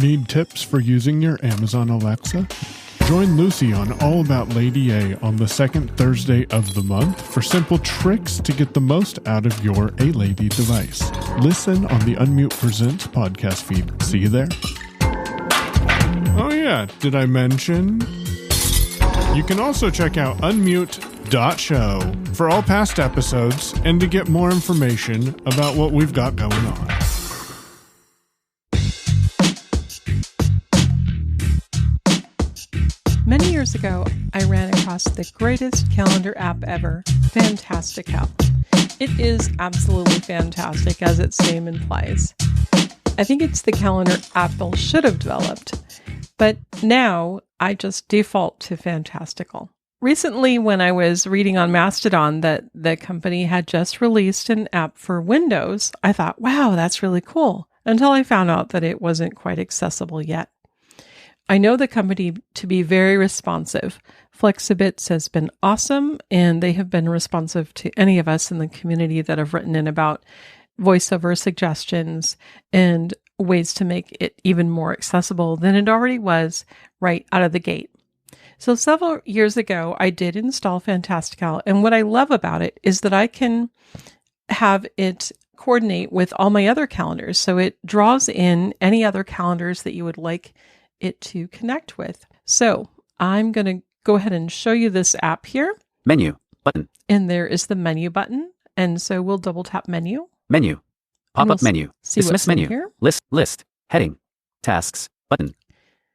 Need tips for using your Amazon Alexa? Join Lucy on All About Lady A on the second Thursday of the month for simple tricks to get the most out of your A-Lady device. Listen on the Unmute Presents podcast feed. See you there. Oh yeah, did I mention? You can also check out unmute.show for all past episodes and to get more information about what we've got going on. Many years ago, I ran across the greatest calendar app ever, Fantastical. It is absolutely fantastic, as its name implies. I think it's the calendar Apple should have developed, but now I just default to Fantastical. Recently, when I was reading on Mastodon that the company had just released an app for Windows, I thought, wow, that's really cool, until I found out that it wasn't quite accessible yet. I know the company to be very responsive. Flexibits has been awesome, and they have been responsive to any of us in the community that have written in about voiceover suggestions and ways to make it even more accessible than it already was right out of the gate. So several years ago, I did install Fantastical, and what I love about it is that I can have it coordinate with all my other calendars. So it draws in any other calendars that you would like it to connect with. So I'm going to go ahead and show you this app here. Menu button. And there is the menu button. And so we'll double tap menu. Menu. Pop-up we'll menu. See Dismiss menu. Here. List. Heading. Tasks. Button.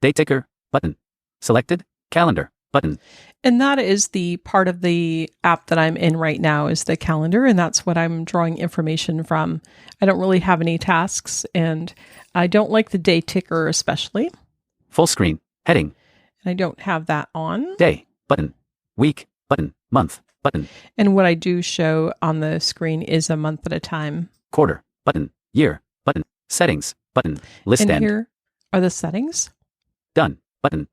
Date taker. Button. Selected. Calendar. Button. And that is the part of the app that I'm in right now is the calendar. And that's what I'm drawing information from. I don't really have any tasks, and I don't like the day ticker especially. Full screen. Heading. And I don't have that on. Day. Button. Week. Button. Month. Button. And what I do show on the screen is a month at a time. Quarter. Button. Year. Button. Settings. Button. List and end. Here are the settings. Done. Button.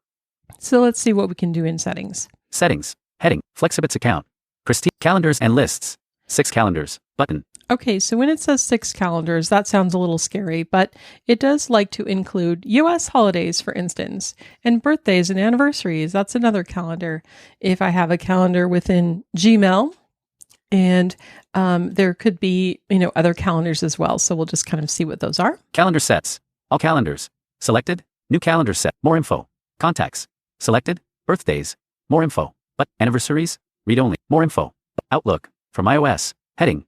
So let's see what we can do in settings. Settings. Heading. Flexibits account. Christine. Calendars and lists. 6 calendars. Button. Okay, so when it says 6 calendars, that sounds a little scary, but it does like to include U.S. holidays, for instance, and birthdays and anniversaries. That's another calendar. If I have a calendar within Gmail, and there could be, other calendars as well. So we'll just kind of see what those are. Calendar sets. All calendars. Selected. New calendar set. More info. Contacts. Selected. Birthdays. More info. But anniversaries. Read only. More info. Outlook. From iOS. Heading.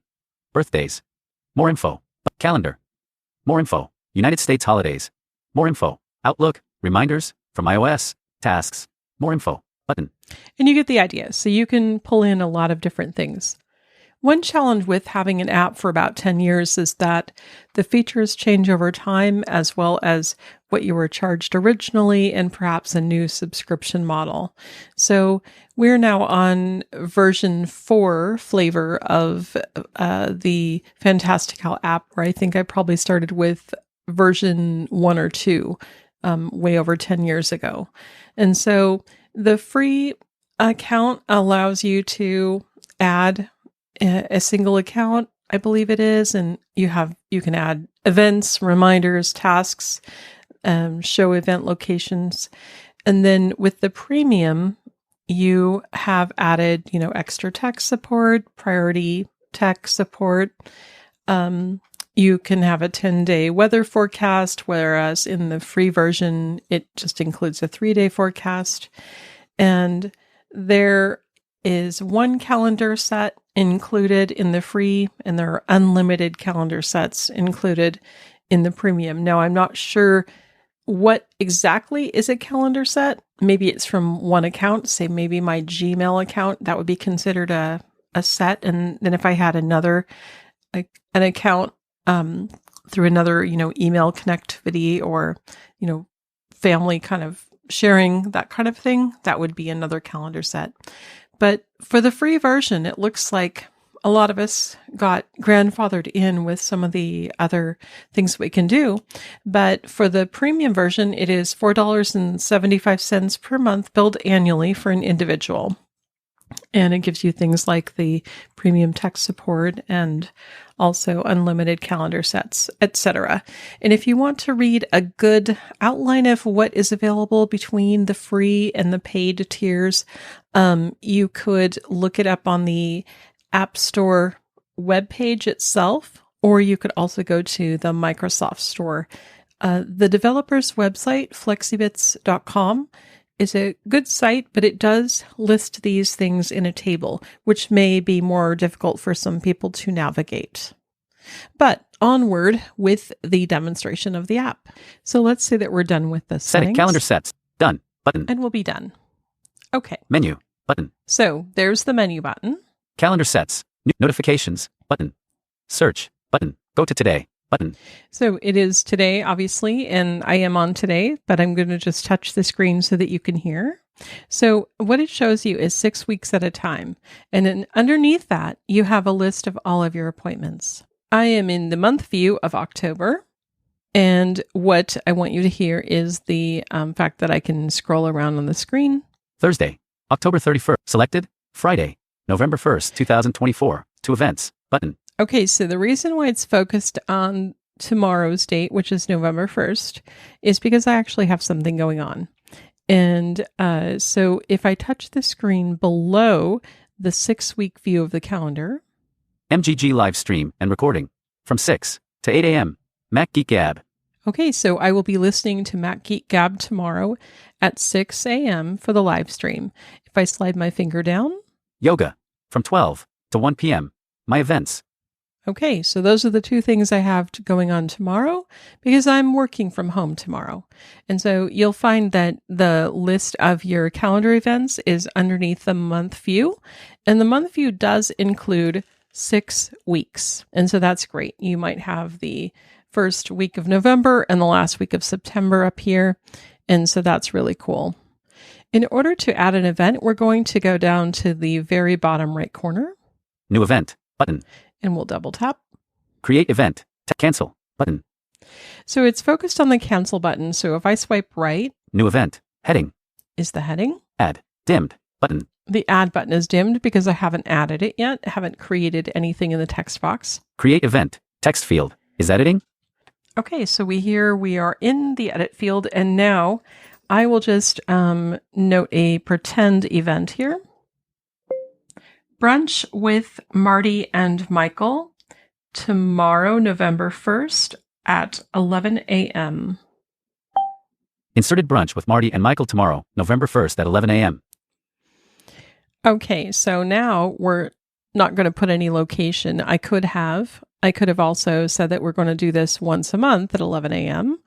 Birthdays. More info. Calendar. More info. United States holidays. More info. Outlook. Reminders. From iOS. Tasks. More info. Button. And you get the idea. So you can pull in a lot of different things. One challenge with having an app for about 10 years is that the features change over time, as well as what you were charged originally and perhaps a new subscription model. So we're now on version 4 flavor of the Fantastical app, where I think I probably started with version 1 or 2 way over 10 years ago. And so the free account allows you to add a single account, I believe it is, and you can add events, reminders, tasks, show event locations. And then with the premium, you have added, extra tech support, priority tech support. You can have a 10-day weather forecast, whereas in the free version, it just includes a 3-day forecast. And there is one calendar set included in the free, and there are unlimited calendar sets included in the premium. Now, I'm not sure what exactly is a calendar set. Maybe it's from one account, say maybe my Gmail account, that would be considered a set. And then if I had another, an account through another, email connectivity or, family kind of sharing, that kind of thing, that would be another calendar set. But for the free version, it looks like a lot of us got grandfathered in with some of the other things we can do. But for the premium version, it is $4.75 per month billed annually for an individual. And it gives you things like the premium tech support and also unlimited calendar sets, etc. And if you want to read a good outline of what is available between the free and the paid tiers, you could look it up on the App Store webpage itself, or you could also go to the Microsoft Store. The developer's website, flexibits.com, is a good site, but it does list these things in a table, which may be more difficult for some people to navigate. But onward with the demonstration of the app. So let's say that we're done with the settings. Calendar sets. Done. Button. And we'll be done. Okay. Menu. Button. So there's the menu button. Calendar sets. Notifications. Button. Search. Button. Go to today. Button. So it is today, obviously, and I am on today, but I'm going to just touch the screen so that you can hear. So what it shows you is 6 weeks at a time. And then underneath that, you have a list of all of your appointments. I am in the month view of October. And what I want you to hear is the fact that I can scroll around on the screen. Thursday, October 31st. Selected. Friday, November 1st, 2024. 2 events. Button. Okay, so the reason why it's focused on tomorrow's date, which is November 1st, is because I actually have something going on. And so if I touch the screen below the 6-week view of the calendar. MGG live stream and recording from 6 to 8 a.m. Mac Geek Gab. Okay, so I will be listening to Mac Geek Gab tomorrow at 6 a.m. for the live stream. If I slide my finger down. Yoga from 12 to 1 p.m. My events. Okay, so those are the two things I have going on tomorrow because I'm working from home tomorrow. And so you'll find that the list of your calendar events is underneath the month view. And the month view does include 6 weeks. And so that's great. You might have the first week of November and the last week of September up here. And so that's really cool. In order to add an event, we're going to go down to the very bottom right corner. New event button. And we'll double tap. Create event. Cancel button. So it's focused on the cancel button. So if I swipe right. New event. Heading. Is the heading. Add. Dimmed button. The add button is dimmed because I haven't added it yet. I haven't created anything in the text box. Create event. Text field. Is editing? Okay, so we are in the edit field. And now I will just note a pretend event here. Brunch with Marty and Michael tomorrow, November 1st at 11 a.m. Inserted brunch with Marty and Michael tomorrow, November 1st at 11 a.m. Okay, so now we're not going to put any location. I could have also said that we're going to do this once a month at 11 a.m.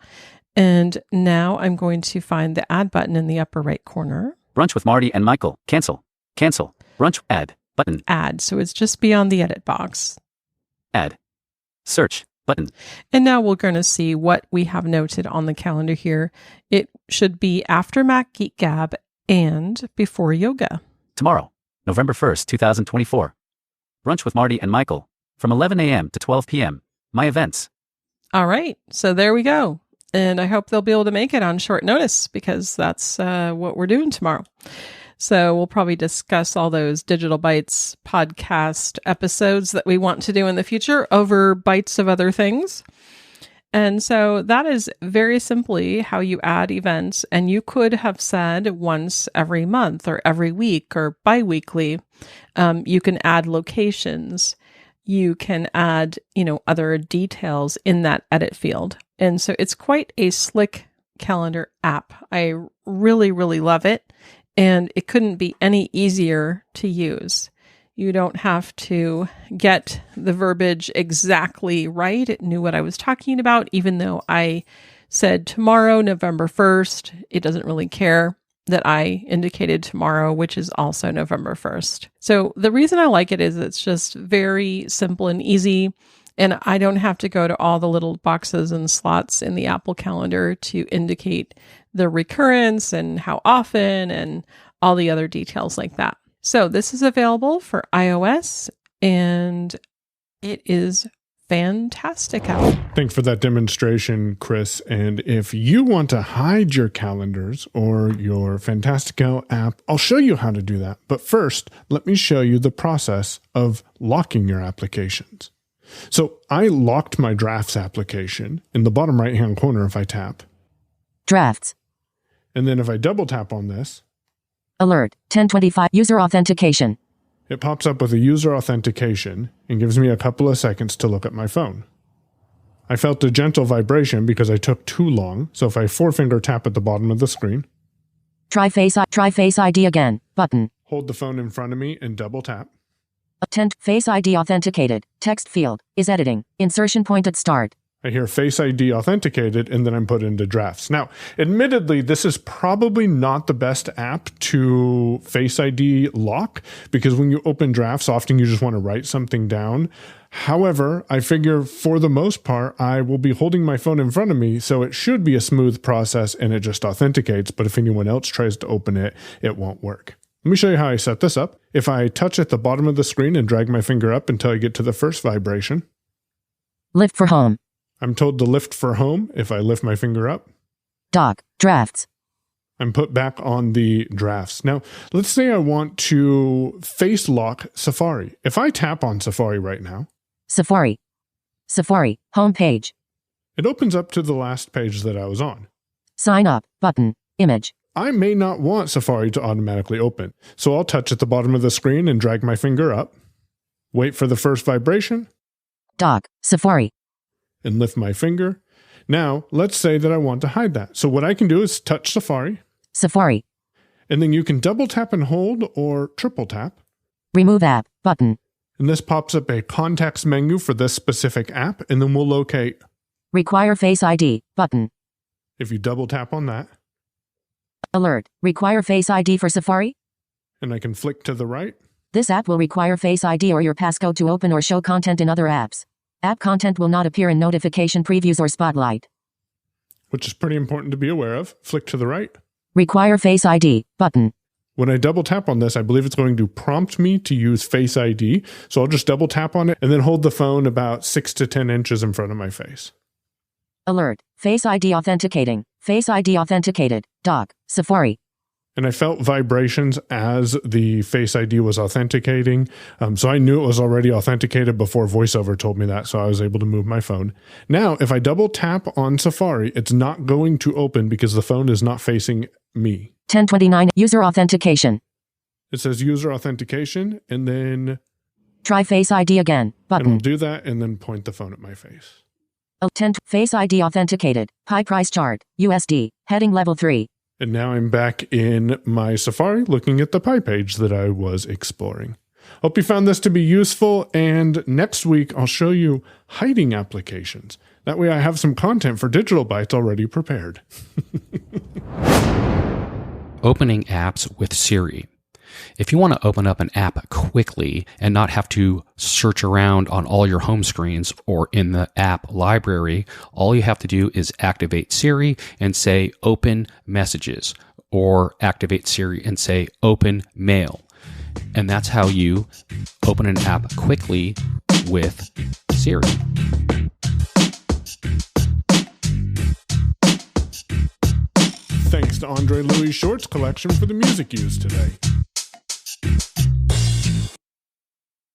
And now I'm going to find the add button in the upper right corner. Brunch with Marty and Michael. Cancel. Cancel. Brunch. Add. Button. Add. So it's just beyond the edit box. Add. Search. Button. And now we're going to see what we have noted on the calendar here. It should be after Mac Geek Gab and before yoga. Tomorrow, November 1st, 2024. Brunch with Marty and Michael from 11 a.m. to 12 p.m. My events. All right. So there we go. And I hope they'll be able to make it on short notice because that's what we're doing tomorrow. So we'll probably discuss all those Digital Bytes podcast episodes that we want to do in the future over bytes of other things. And so that is very simply how you add events. And you could have said once every month or every week or bi-weekly. You can add locations. You can add, other details in that edit field. And so it's quite a slick calendar app. I really, really love it. And it couldn't be any easier to use. You don't have to get the verbiage exactly right. It knew what I was talking about, even though I said tomorrow, November 1st. It doesn't really care that I indicated tomorrow, which is also November 1st. So the reason I like it is it's just very simple and easy. And I don't have to go to all the little boxes and slots in the Apple Calendar to indicate the recurrence and how often and all the other details like that. So this is available for iOS and it is Fantastical. Thanks for that demonstration, Chris. And if you want to hide your calendars or your Fantastical app, I'll show you how to do that. But first, let me show you the process of locking your applications. So I locked my Drafts application in the bottom right-hand corner if I tap. Drafts. And then if I double tap on this, Alert, 1025, user authentication. it pops up with a user authentication and gives me a couple of seconds to look at my phone. I felt a gentle vibration because I took too long, so if I forefinger tap at the bottom of the screen, Try Face ID again, button. hold the phone in front of me and double tap. Face ID authenticated. Text field is editing. Insertion point at start. I hear Face ID authenticated, and then I'm put into Drafts. Now, admittedly, this is probably not the best app to Face ID lock, because when you open Drafts, often you just want to write something down. However, I figure for the most part, I will be holding my phone in front of me, so it should be a smooth process, and it just authenticates. But if anyone else tries to open it, it won't work. Let me show you how I set this up. If I touch at the bottom of the screen and drag my finger up until I get to the first vibration, Lift for home. I'm told to lift for home. If I lift my finger up, Dock. Drafts. I'm put back on the Drafts. Now, let's say I want to face lock Safari. If I tap on Safari right now, Safari. Safari. Home page. it opens up to the last page that I was on. Sign up. Button. Image. I may not want Safari to automatically open, so I'll touch at the bottom of the screen and drag my finger up, wait for the first vibration, Dock. Safari. and lift my finger. Now, let's say that I want to hide that. So what I can do is touch Safari, Safari. and then you can double tap and hold or triple tap. Remove app. Button. And this pops up a context menu for this specific app, and then we'll locate. Require Face ID. Button. If you double tap on that, Alert. Require Face ID for Safari? and I can flick to the right, This app will require Face ID or your passcode to open or show content in other apps. App content will not appear in notification previews or spotlight. which is pretty important to be aware of. Flick to the right. Require Face ID. Button. When I double tap on this, I believe it's going to prompt me to use Face ID. So I'll just double tap on it and then hold the phone about 6 to 10 inches in front of my face. Alert. Face ID authenticating. Face ID authenticated. Dock. Safari. And I felt vibrations as the Face ID was authenticating. So I knew it was already authenticated before VoiceOver told me that. So I was able to move my phone. Now, if I double tap on Safari, it's not going to open because the phone is not facing me. 1029. User authentication. It says user authentication, and then Try Face ID again. and we'll Button. do that and then point the phone at my face. 10. Face ID authenticated. High price chart. USD. Heading level 3. And now I'm back in my Safari looking at the Pi page that I was exploring. Hope you found this to be useful, and next week I'll show you hiding applications. That way I have some content for Digital Bytes already prepared. Opening apps with Siri. If you want to open up an app quickly and not have to search around on all your home screens or in the app library, all you have to do is activate Siri and say open messages, or activate Siri and say open mail. And that's how you open an app quickly with Siri. Thanks to Andre Louis Short's collection for the music used today.